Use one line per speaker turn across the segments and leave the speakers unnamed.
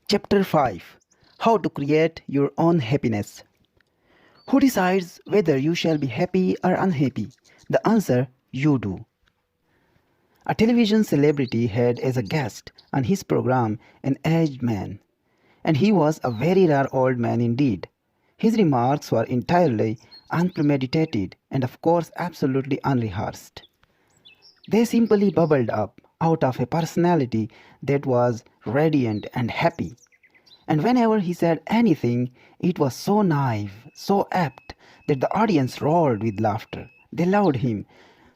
Chapter 5. How to create your own happiness. Who decides whether you shall be happy or unhappy? The answer: you do. A television celebrity had as a guest on his program an aged man, and he was a very rare old man indeed. His remarks were entirely unpremeditated and, of course, absolutely unrehearsed. They simply bubbled up out of a personality that was radiant and happy. And whenever he said anything, it was so naive, so apt, that the audience roared with laughter. They loved him.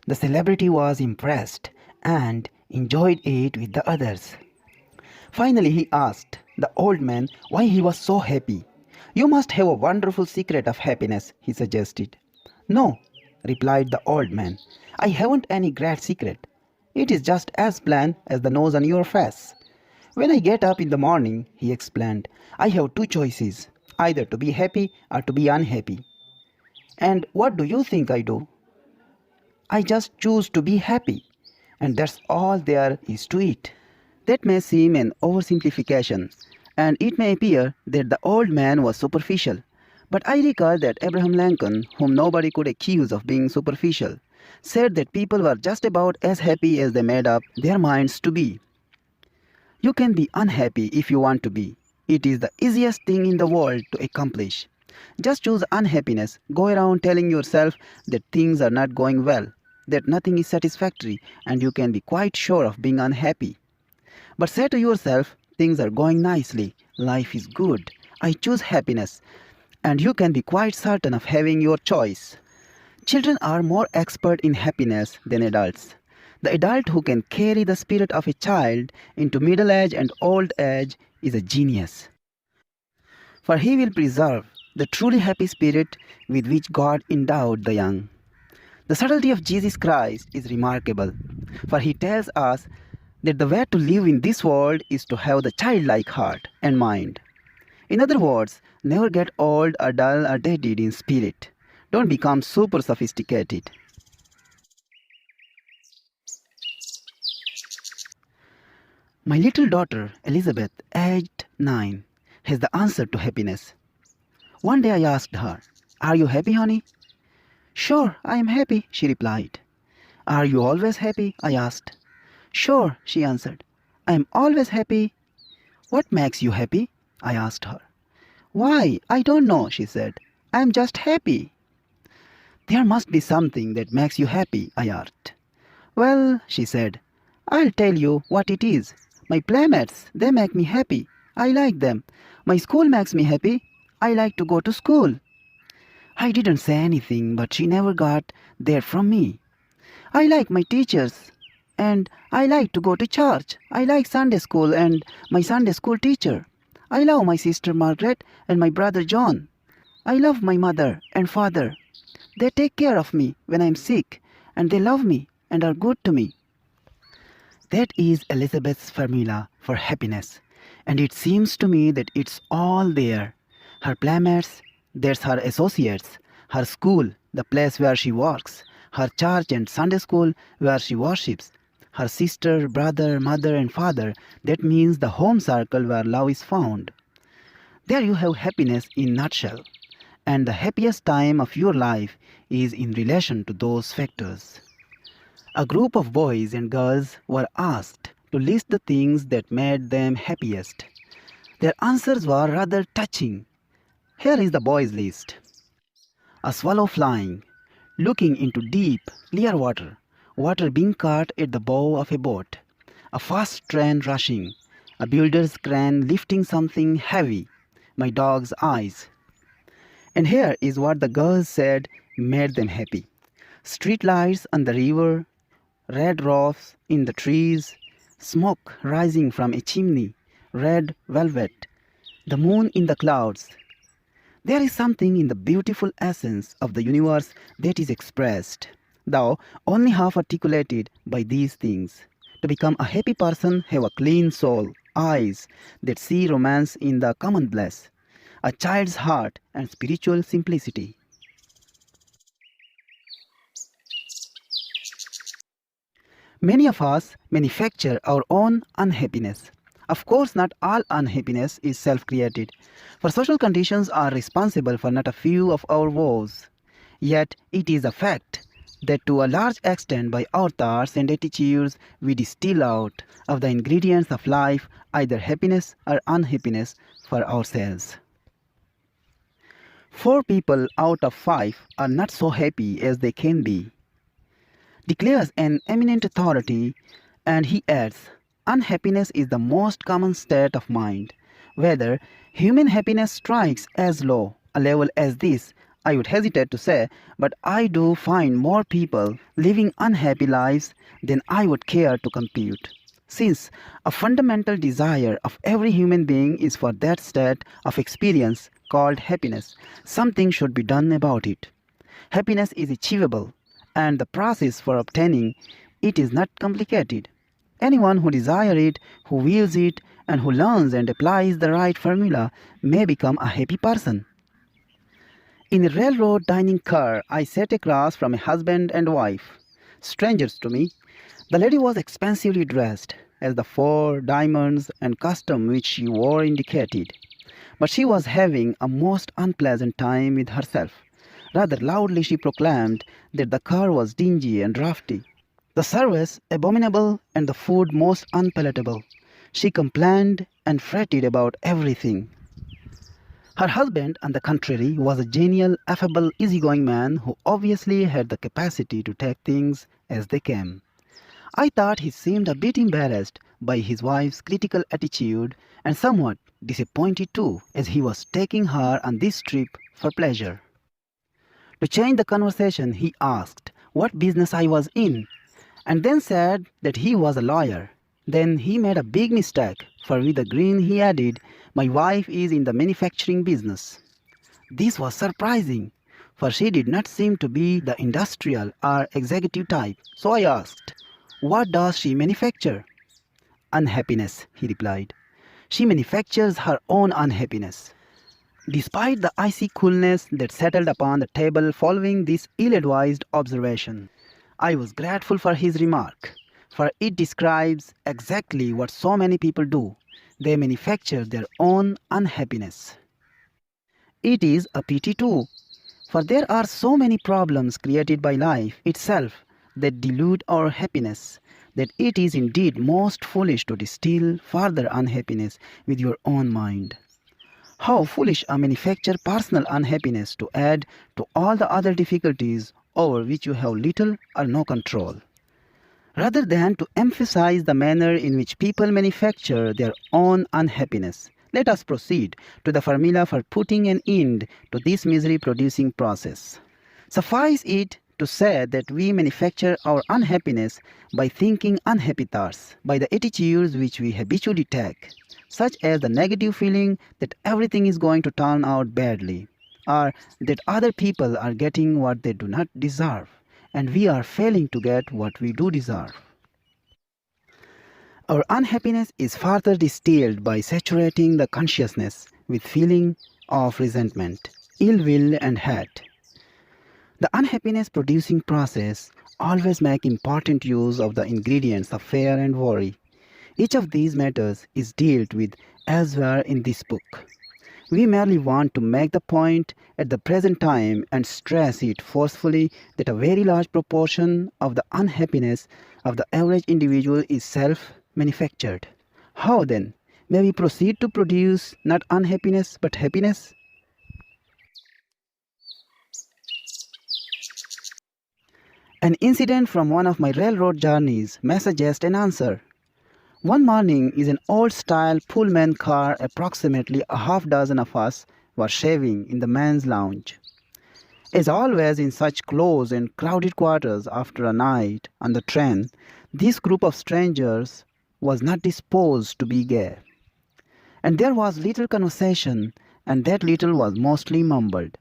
The celebrity was impressed and enjoyed it with the others. Finally, he asked the old man why he was so happy. "You must have a wonderful secret of happiness," he suggested. "No," replied the old man, "I haven't any great secret. It is just as plain as the nose on your face. When I get up in the morning," he explained, "I have two choices, either to be happy or to be unhappy. And what do you think I do? I just choose to be happy, and that's all there is to it." That may seem an oversimplification, and it may appear that the old man was superficial. But I recall that Abraham Lincoln, whom nobody could accuse of being superficial, said that people were just about as happy as they made up their minds to be. You can be unhappy if you want to be. It is the easiest thing in the world to accomplish. Just choose unhappiness. Go around telling yourself that things are not going well, that nothing is satisfactory, and you can be quite sure of being unhappy. But say to yourself, things are going nicely, life is good, I choose happiness, and you can be quite certain of having your choice. Children are more expert in happiness than adults. The adult who can carry the spirit of a child into middle age and old age is a genius. For he will preserve the truly happy spirit with which God endowed the young. The subtlety of Jesus Christ is remarkable, for he tells us that the way to live in this world is to have the childlike heart and mind. In other words, never get old or dull or dated in spirit. Don't become super sophisticated. My little daughter, Elizabeth, aged 9, has the answer to happiness. One day I asked her, "Are you happy, honey?" "Sure, I am happy," she replied. "Are you always happy?" I asked. "Sure," she answered. "I am always happy." "What makes you happy?" I asked her. "Why, I don't know," she said. "I am just happy." "There must be something that makes you happy," I asked. "Well," she said, "I'll tell you what it is. My playmates, they make me happy. I like them. My school makes me happy. I like to go to school." I didn't say anything, but she never got that from me. "I like my teachers, and I like to go to church. I like Sunday school and my Sunday school teacher. I love my sister Margaret and my brother John. I love my mother and father. They take care of me when I'm sick, and they love me and are good to me." That is Elizabeth's formula for happiness, and it seems to me that it's all there. Her playmates, that's her associates, her school, the place where she works, her church and Sunday school where she worships, her sister, brother, mother and father, that means the home circle where love is found. There you have happiness in a nutshell, and the happiest time of your life is in relation to those factors. A group of boys and girls were asked to list the things that made them happiest. Their answers were rather touching. Here is the boys' list. A swallow flying, looking into deep, clear water, water being caught at the bow of a boat, a fast train rushing, a builder's crane lifting something heavy, my dog's eyes. And here is what the girls said made them happy. Street lights on the river, red roofs in the trees, smoke rising from a chimney, red velvet, the moon in the clouds. There is something in the beautiful essence of the universe that is expressed, though only half articulated by these things. To become a happy person, have a clean soul, eyes that see romance in the commonplace, a child's heart and spiritual simplicity. Many of us manufacture our own unhappiness. Of course, not all unhappiness is self-created, for social conditions are responsible for not a few of our woes. Yet it is a fact that to a large extent by our thoughts and attitudes we distill out of the ingredients of life either happiness or unhappiness for ourselves. 4 people out of 5 are not so happy as they can be, declares an eminent authority, and he adds, unhappiness is the most common state of mind. Whether human happiness strikes as low a level as this, I would hesitate to say, but I do find more people living unhappy lives than I would care to compute. Since a fundamental desire of every human being is for that state of experience called happiness, something should be done about it. Happiness is achievable, and the process for obtaining it is not complicated. Anyone who desires it, who wills it, and who learns and applies the right formula may become a happy person. In a railroad dining car, I sat across from a husband and wife, strangers to me. The lady was expensively dressed, as the 4 diamonds and custom which she wore indicated, but she was having a most unpleasant time with herself. Rather loudly she proclaimed that the car was dingy and draughty, the service abominable, and the food most unpalatable. She complained and fretted about everything. Her husband, on the contrary, was a genial, affable, easygoing man who obviously had the capacity to take things as they came. I thought he seemed a bit embarrassed by his wife's critical attitude and somewhat disappointed too, as he was taking her on this trip for pleasure. To change the conversation, he asked what business I was in, and then said that he was a lawyer. Then he made a big mistake, for with a grin he added, my wife is in the manufacturing business. This was surprising, for she did not seem to be the industrial or executive type. So I asked, what does she manufacture? Unhappiness, he replied. She manufactures her own unhappiness. Despite the icy coolness that settled upon the table following this ill-advised observation, I was grateful for his remark, for it describes exactly what so many people do. They manufacture their own unhappiness. It is a pity too, for there are so many problems created by life itself that dilute our happiness, that it is indeed most foolish to distill further unhappiness with your own mind. How foolish to manufacture personal unhappiness to add to all the other difficulties over which you have little or no control. Rather than to emphasize the manner in which people manufacture their own unhappiness, let us proceed to the formula for putting an end to this misery-producing process. Suffice it to say that we manufacture our unhappiness by thinking unhappy thoughts, by the attitudes which we habitually take, such as the negative feeling that everything is going to turn out badly, or that other people are getting what they do not deserve, and we are failing to get what we do deserve. Our unhappiness is further distilled by saturating the consciousness with feeling of resentment, ill will, and hate. The unhappiness producing process always makes important use of the ingredients of fear and worry. Each of these matters is dealt with elsewhere in this book. We merely want to make the point at the present time and stress it forcefully that a very large proportion of the unhappiness of the average individual is self-manufactured. How then may we proceed to produce not unhappiness but happiness? An incident from one of my railroad journeys may suggest an answer. One morning in an old-style Pullman car, approximately a half-dozen of us were shaving in the men's lounge. As always in such close and crowded quarters after a night on the train, this group of strangers was not disposed to be gay. And there was little conversation, and that little was mostly mumbled.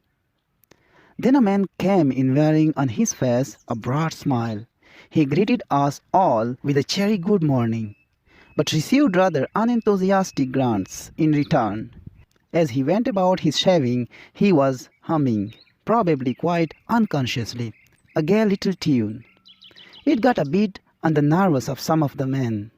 Then a man came in wearing on his face a broad smile. He greeted us all with a cheery good morning, but received rather unenthusiastic grunts in return. As he went about his shaving, he was humming, probably quite unconsciously, a gay little tune. It got a bit on the nerves of some of the men.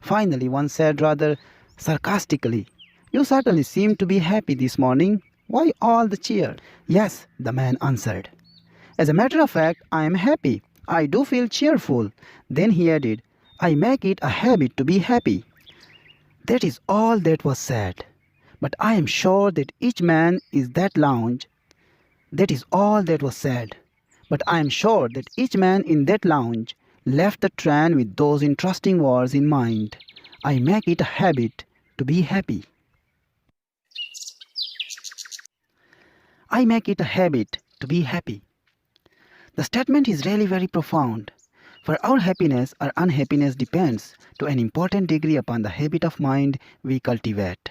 Finally, one said rather sarcastically. You certainly seem to be happy this morning. Why all the cheer? Yes, the man answered. As a matter of fact, I am happy. I do feel cheerful. Then he added, I make it a habit to be happy. That is all that was said. But I am sure that each man is that lounge. That is all that was said. But I am sure that each man in that lounge left the train with those interesting words in mind. I make it a habit to be happy. I make it a habit to be happy. The statement is really very profound, for our happiness or unhappiness depends to an important degree upon the habit of mind we cultivate.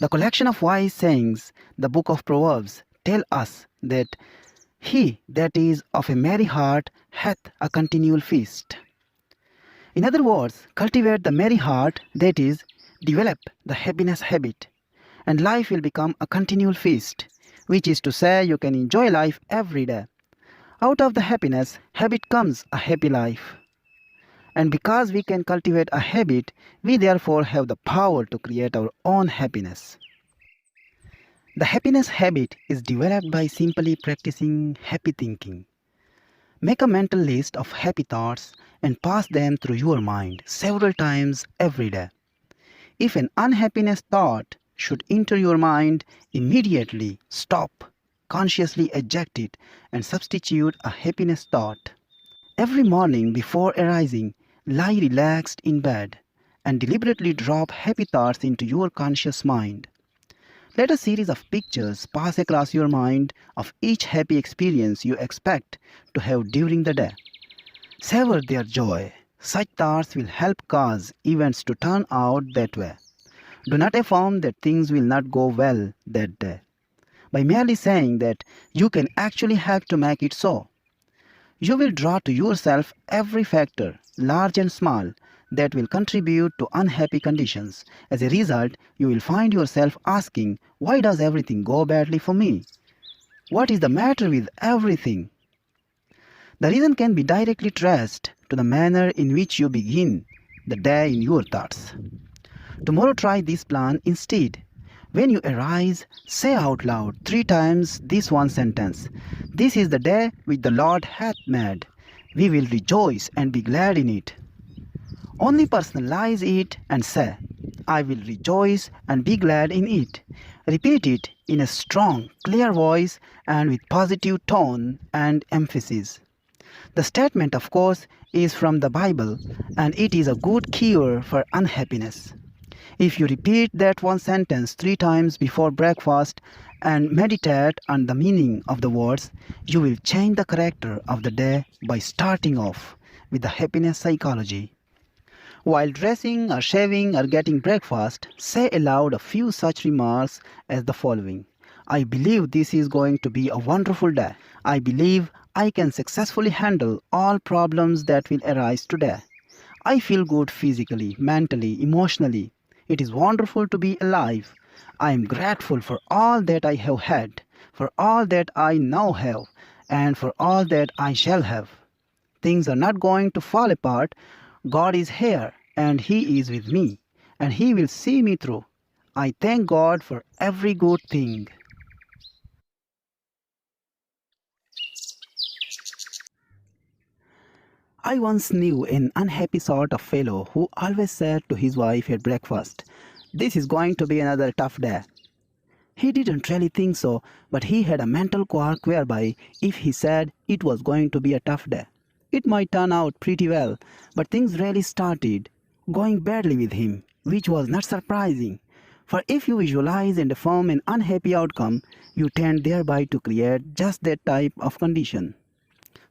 The collection of wise sayings, the book of Proverbs, tell us that he that is of a merry heart hath a continual feast. In other words, cultivate the merry heart, that is, develop the happiness habit, and life will become a continual feast, which is to say you can enjoy life every day. Out of the happiness habit comes a happy life. And because we can cultivate a habit, we therefore have the power to create our own happiness. The happiness habit is developed by simply practicing happy thinking. Make a mental list of happy thoughts and pass them through your mind several times every day. If an unhappiness thought should enter your mind, immediately stop, consciously eject it, and substitute a happiness thought. Every morning before arising, lie relaxed in bed and deliberately drop happy thoughts into your conscious mind. Let a series of pictures pass across your mind of each happy experience you expect to have during the day. Savor their joy. Such thoughts will help cause events to turn out that way. Do not affirm that things will not go well that day, by merely saying that you can actually help to make it so. You will draw to yourself every factor, large and small, that will contribute to unhappy conditions. As a result, you will find yourself asking, why does everything go badly for me? What is the matter with everything? The reason can be directly traced to the manner in which you begin the day in your thoughts. Tomorrow try this plan instead. When you arise, say out loud 3 times this one sentence. This is the day which the Lord hath made. We will rejoice and be glad in it. Only personalize it and say, I will rejoice and be glad in it. Repeat it in a strong, clear voice and with positive tone and emphasis. The statement, of course, is from the Bible, and it is a good cure for unhappiness. If you repeat that one sentence 3 times before breakfast and meditate on the meaning of the words, you will change the character of the day by starting off with the happiness psychology. While dressing or shaving or getting breakfast, say aloud a few such remarks as the following. I believe this is going to be a wonderful day. I believe I can successfully handle all problems that will arise today. I feel good physically, mentally, emotionally. It is wonderful to be alive. I am grateful for all that I have had, for all that I now have, and for all that I shall have. Things are not going to fall apart. God is here, and He is with me, and He will see me through. I thank God for every good thing. I once knew an unhappy sort of fellow who always said to his wife at breakfast, this is going to be another tough day. He didn't really think so, but he had a mental quirk whereby if he said it was going to be a tough day, it might turn out pretty well, but things really started going badly with him, which was not surprising. For if you visualize and affirm an unhappy outcome, you tend thereby to create just that type of condition.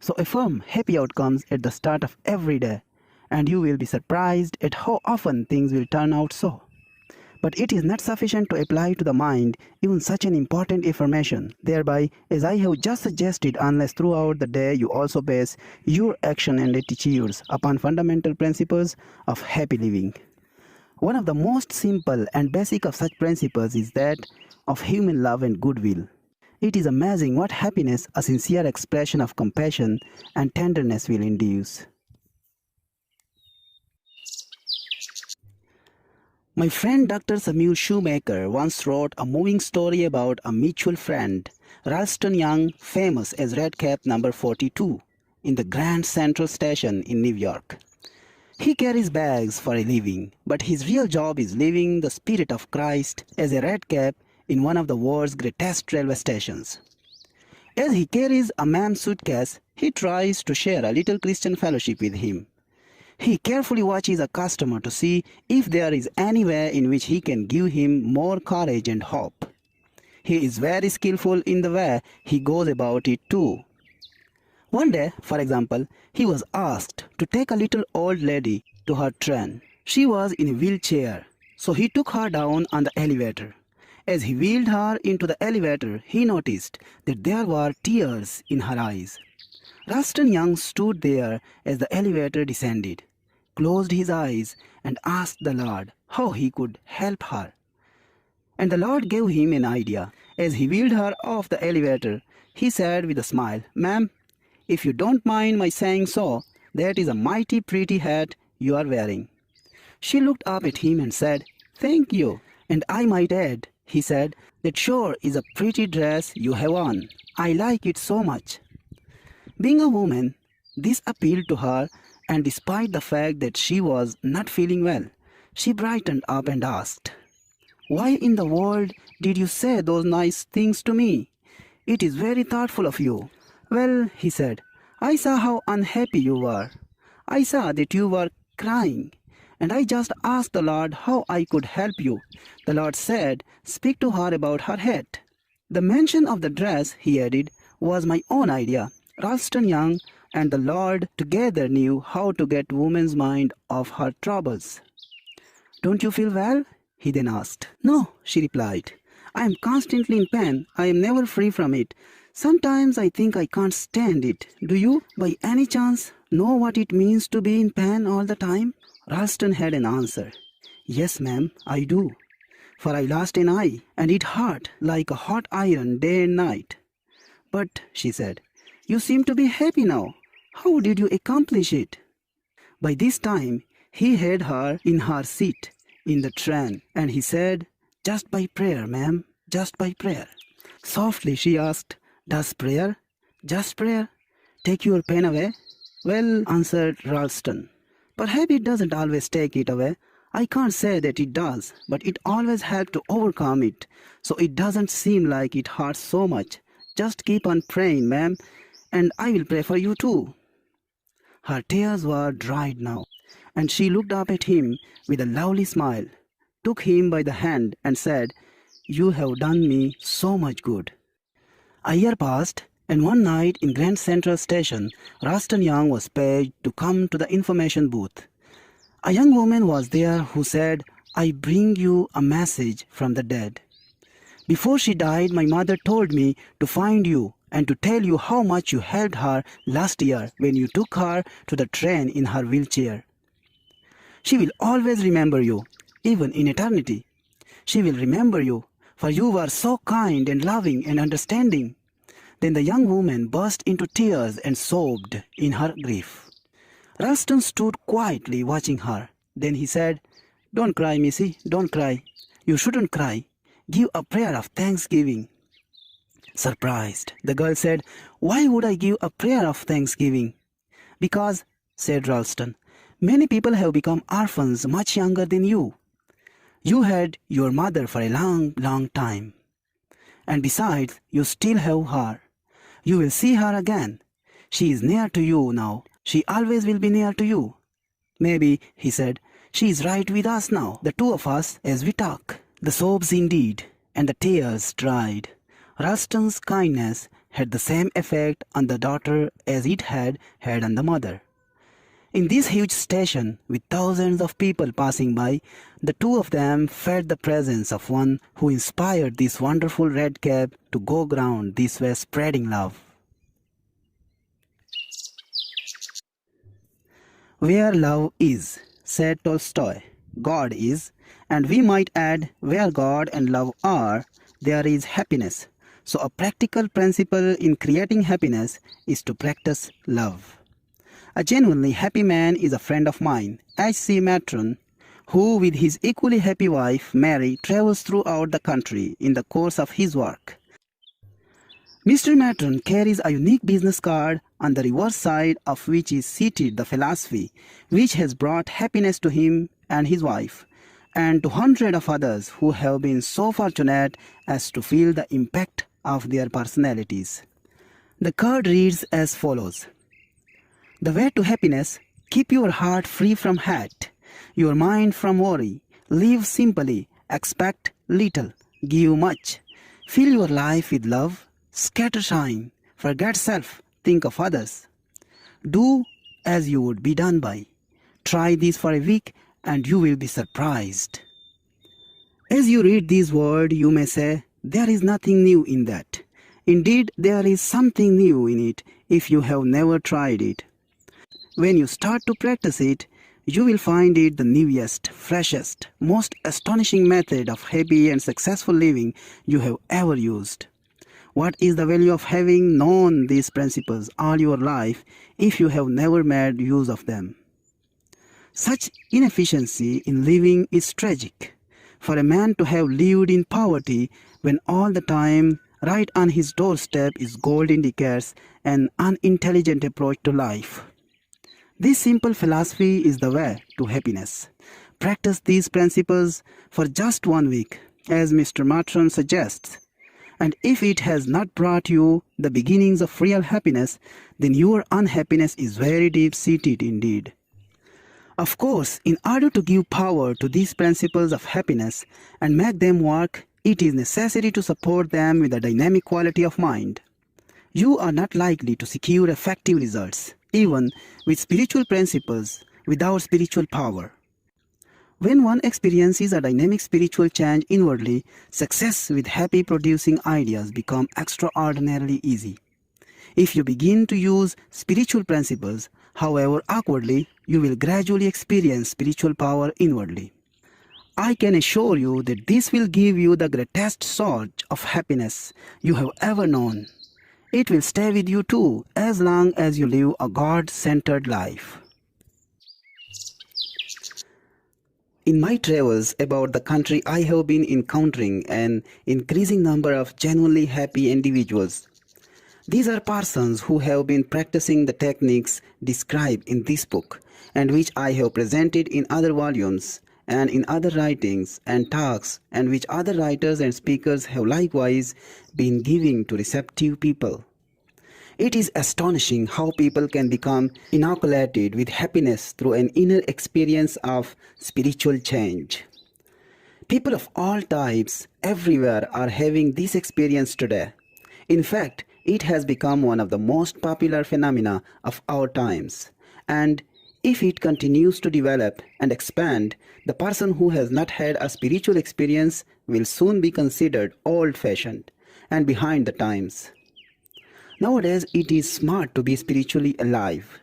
So affirm happy outcomes at the start of every day, and you will be surprised at how often things will turn out so. But it is not sufficient to apply to the mind even such an important affirmation, thereby, as I have just suggested, unless throughout the day you also base your action and attitudes upon fundamental principles of happy living. One of the most simple and basic of such principles is that of human love and goodwill. It is amazing what happiness a sincere expression of compassion and tenderness will induce. My friend Dr. Samuel Shoemaker once wrote a moving story about a mutual friend, Ralston Young, famous as Redcap number 42, in the Grand Central Station in New York. He carries bags for a living, but his real job is living the spirit of Christ as a redcap in one of the world's greatest railway stations. As he carries a man's suitcase, he tries to share a little Christian fellowship with him. He carefully watches a customer to see if there is any way in which he can give him more courage and hope. He is very skillful in the way he goes about it too. One day, for example, he was asked to take a little old lady to her train. She was in a wheelchair, so he took her down on the elevator. As he wheeled her into the elevator, he noticed that there were tears in her eyes. Ralston Young stood there as the elevator descended, closed his eyes, and asked the Lord how he could help her. And the Lord gave him an idea. As he wheeled her off the elevator, he said with a smile, "Ma'am, if you don't mind my saying so, that is a mighty pretty hat you are wearing." She looked up at him and said, "Thank you. And I might add," he said, "that sure is a pretty dress you have on. I like it so much." Being a woman, this appealed to her, and despite the fact that she was not feeling well, she brightened up and asked, "Why in the world did you say those nice things to me? It is very thoughtful of you." "Well," he said, "I saw how unhappy you were. I saw that you were crying, and I just asked the Lord how I could help you. The Lord said, 'Speak to her about her hat.'" The mention of the dress, he added, was my own idea. Ralston Young and the Lord together knew how to get woman's mind off her troubles. "Don't you feel well?" he then asked. "No," she replied. "I am constantly in pain. I am never free from it. Sometimes I think I can't stand it. Do you, by any chance, know what it means to be in pain all the time?" Ralston had an answer. "Yes, ma'am, I do. For I lost an eye, and it hurt like a hot iron day and night." "But," she said, "you seem to be happy now. How did you accomplish it?" By this time, he had her in her seat in the train, and he said, "Just by prayer, ma'am, just by prayer." Softly she asked, "Does prayer, just prayer, take your pain away?" "Well," answered Ralston, "perhaps it doesn't always take it away. I can't say that it does, but it always helps to overcome it, so it doesn't seem like it hurts so much. Just keep on praying, ma'am, and I will pray for you too." Her tears were dried now, and she looked up at him with a lovely smile, took him by the hand, and said, "You have done me so much good." A year passed, and one night in Grand Central Station, Ralston Young was paid to come to the information booth. A young woman was there who said, "I bring you a message from the dead. Before she died, my mother told me to find you and to tell you how much you helped her last year when you took her to the train in her wheelchair. She will always remember you, even in eternity. She will remember you, for you were so kind and loving and understanding." Then the young woman burst into tears and sobbed in her grief. Ralston stood quietly watching her. Then he said, "Don't cry, Missy, don't cry. You shouldn't cry. Give a prayer of thanksgiving." Surprised, the girl said, "Why would I give a prayer of thanksgiving?" "Because," said Ralston, "many people have become orphans much younger than you. You had your mother for a long, long time. And besides, you still have her. You will see her again. She is near to you now. She always will be near to you. Maybe," he said, "she is right with us now, the two of us, as we talk." The sobs indeed, and the tears dried. Ralston's kindness had the same effect on the daughter as it had had on the mother. In this huge station, with thousands of people passing by, the two of them felt the presence of one who inspired this wonderful red cap to go round this way spreading love. "Where love is," said Tolstoy, "God is," and we might add, "where God and love are, there is happiness." So a practical principle in creating happiness is to practice love. A genuinely happy man is a friend of mine, H.C. Matron, who with his equally happy wife, Mary, travels throughout the country in the course of his work. Mr. Matron carries a unique business card on the reverse side of which is seated the philosophy which has brought happiness to him and his wife, and to hundreds of others who have been so fortunate as to feel the impact of their personalities. The card reads as follows. The way to happiness: keep your heart free from hate, your mind from worry, live simply, expect little, give much, fill your life with love, scatter shine, forget self, think of others. Do as you would be done by. Try this for a week and you will be surprised. As you read these words, you may say, there is nothing new in that. Indeed, there is something new in it if you have never tried it. When you start to practice it, you will find it the newest, freshest, most astonishing method of happy and successful living you have ever used. What is the value of having known these principles all your life if you have never made use of them? Such inefficiency in living is tragic. For a man to have lived in poverty when all the time right on his doorstep is gold indicates an unintelligent approach to life. This simple philosophy is the way to happiness. Practice these principles for just 1 week, as Mr. Matron suggests. And if it has not brought you the beginnings of real happiness, then your unhappiness is very deep-seated indeed. Of course, in order to give power to these principles of happiness and make them work, it is necessary to support them with a dynamic quality of mind. You are not likely to secure effective results, even with spiritual principles, without spiritual power. When one experiences a dynamic spiritual change inwardly, success with happy producing ideas becomes extraordinarily easy. If you begin to use spiritual principles, however awkwardly, you will gradually experience spiritual power inwardly. I can assure you that this will give you the greatest source of happiness you have ever known. It will stay with you too, as long as you live a God-centered life. In my travels about the country, I have been encountering an increasing number of genuinely happy individuals. These are persons who have been practicing the techniques described in this book, and which I have presented in other volumes and in other writings and talks, and which other writers and speakers have likewise been giving to receptive people. It is astonishing how people can become inoculated with happiness through an inner experience of spiritual change. People of all types everywhere are having this experience today. In fact, it has become one of the most popular phenomena of our times, and if it continues to develop and expand, the person who has not had a spiritual experience will soon be considered old-fashioned and behind the times. Nowadays, it is smart to be spiritually alive.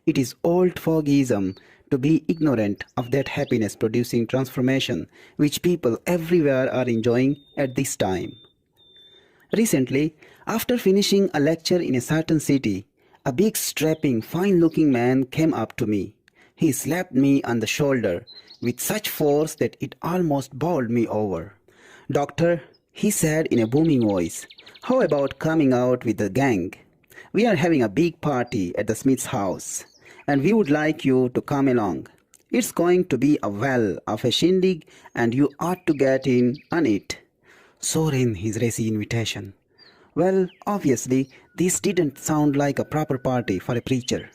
It is old fogism to be ignorant of that happiness-producing transformation which people everywhere are enjoying at this time. Recently, after finishing a lecture in a certain city, a big, strapping, fine-looking man came up to me. He slapped me on the shoulder with such force that it almost bowled me over. "Doctor," he said in a booming voice, "how about coming out with the gang? We are having a big party at the Smith's house, and we would like you to come along. It's going to be a well of a shindig, and you ought to get in on it." So ran his racy invitation. Well, obviously, this didn't sound like a proper party for a preacher.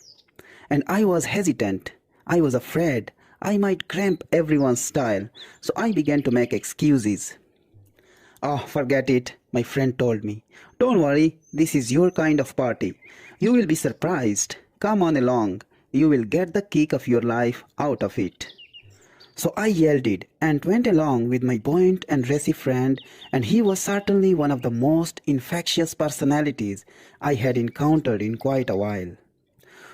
And I was hesitant. I was afraid I might cramp everyone's style, so I began to make excuses. "Oh, forget it," my friend told me. "Don't worry, this is your kind of party. You will be surprised. Come on along. You will get the kick of your life out of it." So I yielded and went along with my buoyant and racy friend, and he was certainly one of the most infectious personalities I had encountered in quite a while.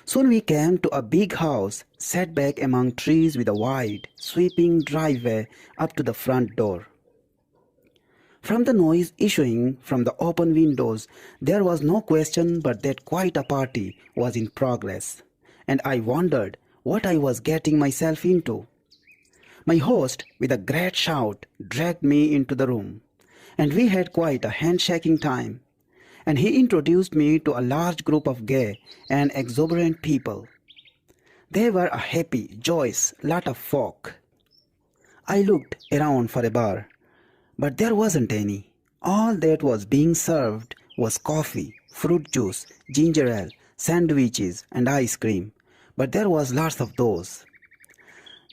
Soon we came to a big house set back among trees with a wide, sweeping driveway up to the front door. From the noise issuing from the open windows, there was no question but that quite a party was in progress, and I wondered what I was getting myself into. My host, with a great shout, dragged me into the room, and we had quite a handshaking time. And he introduced me to a large group of gay and exuberant people. They were a happy, joyous lot of folk. I looked around for a bar, but there wasn't any. All that was being served was coffee, fruit juice, ginger ale, sandwiches, and ice cream. But there was lots of those.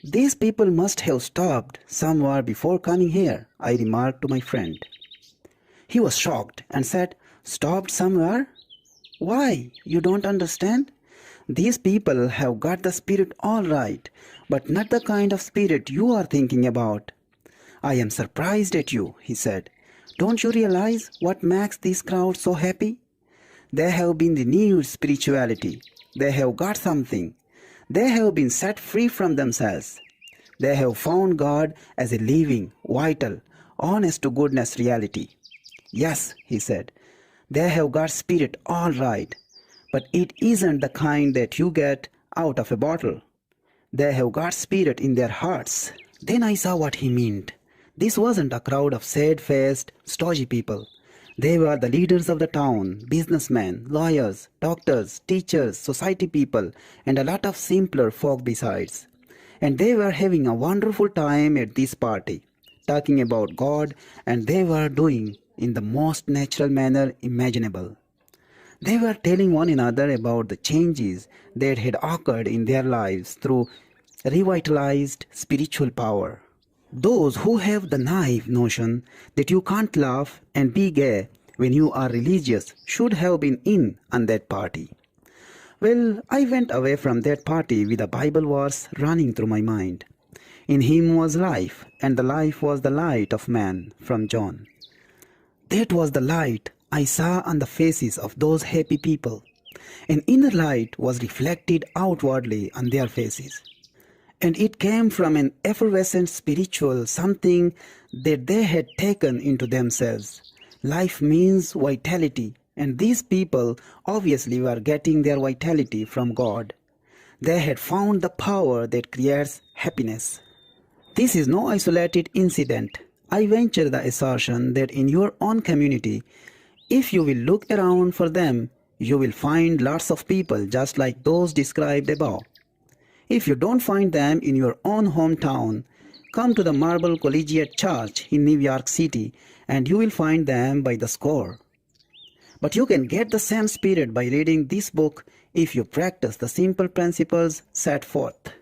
These people must have stopped somewhere before coming here, I remarked to my friend. He was shocked and said, "Stopped somewhere? Why, you don't understand? These people have got the spirit all right, but not the kind of spirit you are thinking about." "I am surprised at you," he said. "Don't you realize what makes these crowds so happy? They have been renewed spirituality. They have got something. They have been set free from themselves. They have found God as a living, vital, honest-to-goodness reality. Yes," he said, "they have got spirit all right, but it isn't the kind that you get out of a bottle. They have got spirit in their hearts." Then I saw what he meant. This wasn't a crowd of sad-faced, stodgy people. They were the leaders of the town, businessmen, lawyers, doctors, teachers, society people, and a lot of simpler folk besides. And they were having a wonderful time at this party, talking about God, and they were doing in the most natural manner imaginable. They were telling one another about the changes that had occurred in their lives through revitalized spiritual power. Those who have the naive notion that you can't laugh and be gay when you are religious should have been in on that party. Well, I went away from that party with a Bible verse running through my mind. "In him was life, and the life was the light of man," from John. That was the light I saw on the faces of those happy people. An inner light was reflected outwardly on their faces. And it came from an effervescent spiritual something that they had taken into themselves. Life means vitality, and these people obviously were getting their vitality from God. They had found the power that creates happiness. This is no isolated incident. I venture the assertion that in your own community, if you will look around for them, you will find lots of people just like those described above. If you don't find them in your own hometown, come to the Marble Collegiate Church in New York City and you will find them by the score. But you can get the same spirit by reading this book if you practice the simple principles set forth.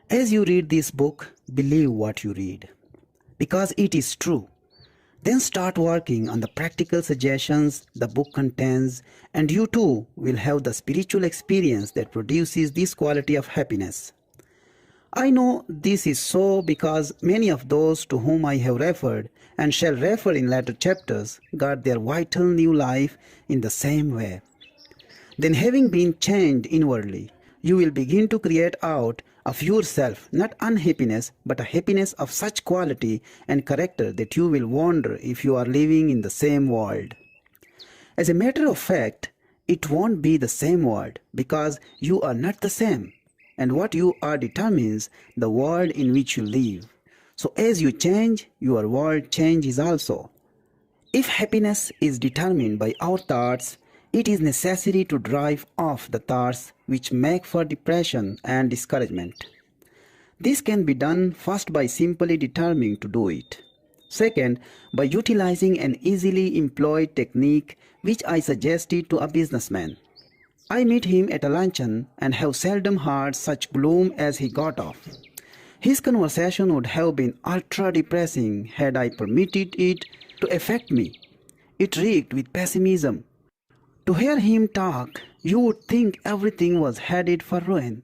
As you read this book, believe what you read, because it is true. Then start working on the practical suggestions the book contains, and you too will have the spiritual experience that produces this quality of happiness. I know this is so because many of those to whom I have referred and shall refer in later chapters got their vital new life in the same way. Then, having been changed inwardly, you will begin to create out of yourself not unhappiness but a happiness of such quality and character that you will wonder if you are living in the same world. As a matter of fact, it won't be the same world because you are not the same, and what you are determines the world in which you live. So as you change, your world changes also. If happiness is determined by our thoughts, it is necessary to drive off the thoughts which make for depression and discouragement. This can be done first by simply determining to do it. Second, by utilizing an easily employed technique which I suggested to a businessman. I meet him at a luncheon and have seldom heard such gloom as he got off. His conversation would have been ultra-depressing had I permitted it to affect me. It reeked with pessimism. To hear him talk, you would think everything was headed for ruin.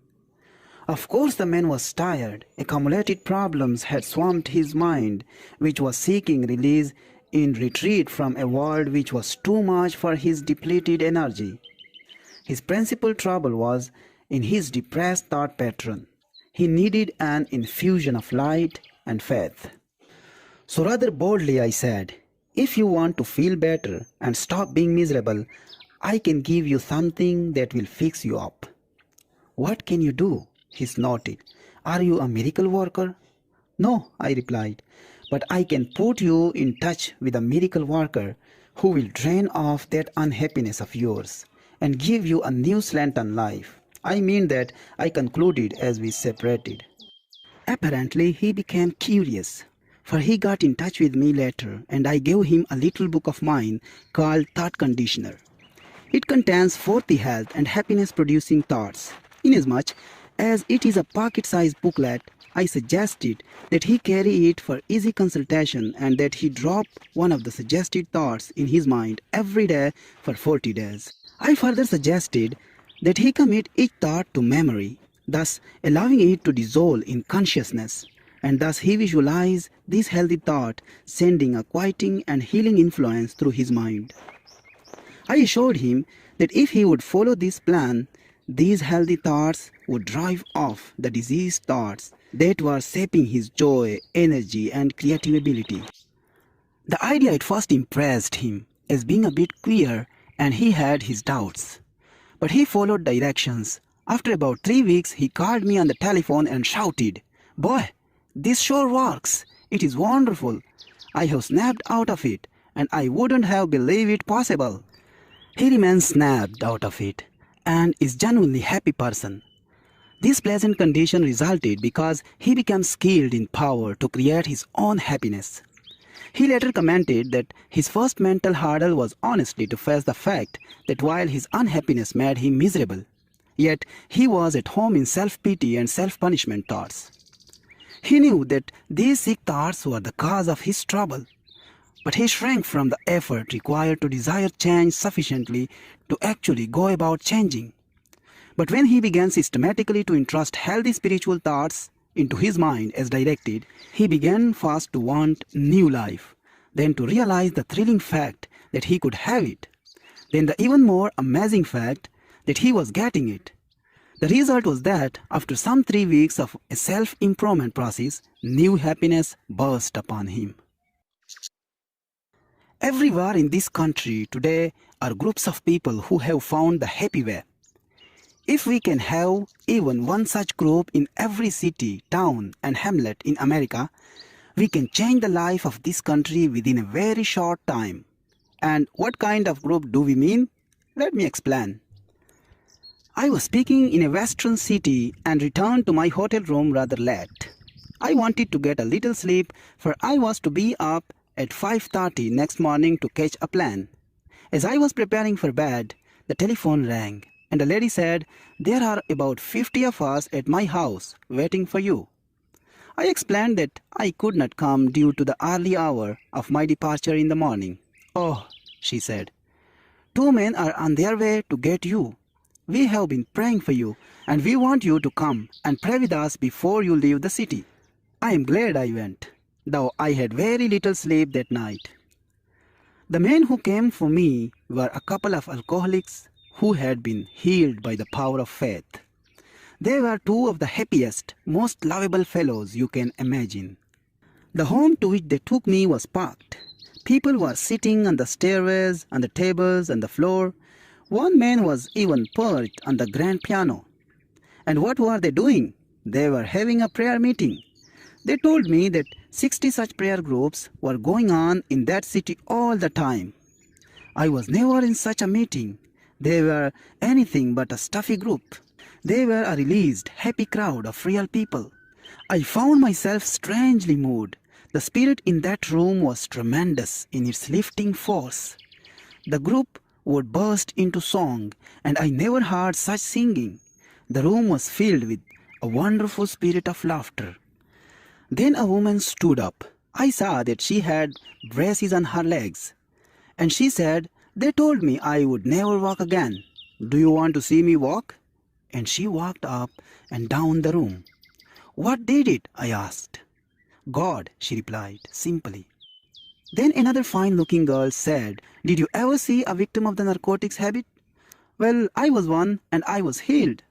Of course the man was tired. Accumulated problems had swamped his mind, which was seeking release in retreat from a world which was too much for his depleted energy. His principal trouble was in his depressed thought pattern. He needed an infusion of light and faith. So rather boldly I said, "If you want to feel better and stop being miserable, I can give you something that will fix you up." What can you do? He snorted. Are you a miracle worker? No, I replied, but I can put you in touch with a miracle worker who will drain off that unhappiness of yours and give you a new slant on life. I mean that, I concluded as we separated. Apparently, he became curious, for he got in touch with me later and I gave him a little book of mine called Thought Conditioner. It contains 40 health and happiness producing thoughts. Inasmuch as it is a pocket-sized booklet, I suggested that he carry it for easy consultation and that he drop one of the suggested thoughts in his mind every day for 40 days. I further suggested that he commit each thought to memory, thus allowing it to dissolve in consciousness, and thus he visualize this healthy thought sending a quieting and healing influence through his mind. I assured him that if he would follow this plan, these healthy thoughts would drive off the diseased thoughts that were sapping his joy, energy, and creative ability. The idea at first impressed him as being a bit queer, and he had his doubts. But he followed directions. After about 3 weeks, he called me on the telephone and shouted, "Boy, this sure works. It is wonderful. I have snapped out of it, and I wouldn't have believed it possible." He remains snapped out of it and is genuinely happy person. This pleasant condition resulted because he became skilled in power to create his own happiness. He later commented that his first mental hurdle was honestly to face the fact that while his unhappiness made him miserable, yet he was at home in self-pity and self-punishment thoughts. He knew that these sick thoughts were the cause of his trouble, but he shrank from the effort required to desire change sufficiently to actually go about changing. But when he began systematically to entrust healthy spiritual thoughts into his mind as directed, he began first to want new life, then to realize the thrilling fact that he could have it, then the even more amazing fact that he was getting it. The result was that after some 3 weeks of a self-improvement process, new happiness burst upon him. Everywhere in this country today are groups of people who have found the happy way. If we can have even one such group in every city, town, and hamlet in America, we can change the life of this country within a very short time. And what kind of group do we mean? Let me explain. I was speaking in a western city and returned to my hotel room rather late. I wanted to get a little sleep, for I was to be up at 5:30 next morning to catch a plane. As I was preparing for bed, the telephone rang, and the lady said, "There are about 50 of us at my house waiting for you." I explained that I could not come due to the early hour of my departure in the morning. "Oh," she said, "2 men are on their way to get you. We have been praying for you, and we want you to come and pray with us before you leave the city." I am glad I went, though I had very little sleep that night. The men who came for me were a couple of alcoholics who had been healed by the power of faith. They were 2 of the happiest, most lovable fellows you can imagine. The home to which they took me was packed. People were sitting on the stairways, on the tables, on the floor. One man was even perched on the grand piano. And what were they doing? They were having a prayer meeting. They told me that 60 such prayer groups were going on in that city all the time. I was never in such a meeting. They were anything but a stuffy group. They were a released, happy crowd of real people. I found myself strangely moved. The spirit in that room was tremendous in its lifting force. The group would burst into song, and I never heard such singing. The room was filled with a wonderful spirit of laughter. Then a woman stood up. I saw that she had braces on her legs. And she said, "They told me I would never walk again. Do you want to see me walk?" And she walked up and down the room. "What did it?" I asked. "God," she replied, simply. Then another fine-looking girl said, "Did you ever see a victim of the narcotics habit?" "Well, I was one, and I was healed."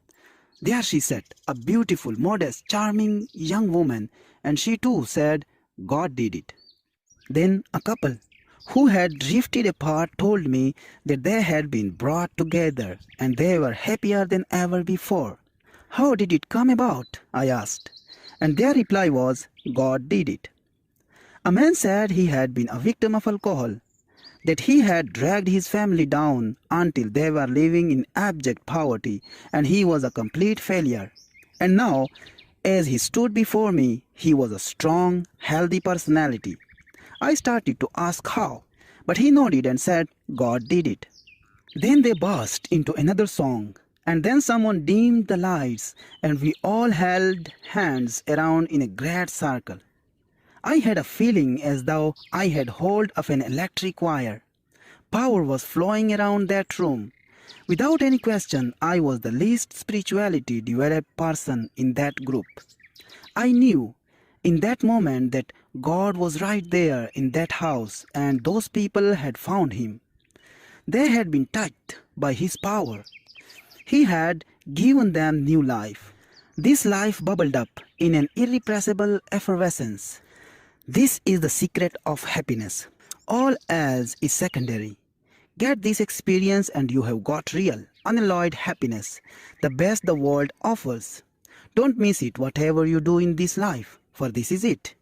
There she sat, a beautiful, modest, charming young woman, and she too said, "God did it." Then a couple who had drifted apart told me that they had been brought together and they were happier than ever before. How did it come about? I asked. And their reply was, God did it. A man said he had been a victim of alcohol, that he had dragged his family down until they were living in abject poverty and he was a complete failure. And now, as he stood before me, he was a strong, healthy personality. I started to ask how, but he nodded and said, God did it. Then they burst into another song, and then someone dimmed the lights, and we all held hands around in a great circle. I had a feeling as though I had hold of an electric wire. Power was flowing around that room. Without any question, I was the least spirituality developed person in that group. I knew in that moment that God was right there in that house, and those people had found him. They had been touched by his power. He had given them new life. This life bubbled up in an irrepressible effervescence. This is the secret of happiness. All else is secondary. Get this experience and you have got real, unalloyed happiness, the best the world offers. Don't miss it whatever you do in this life, for this is it.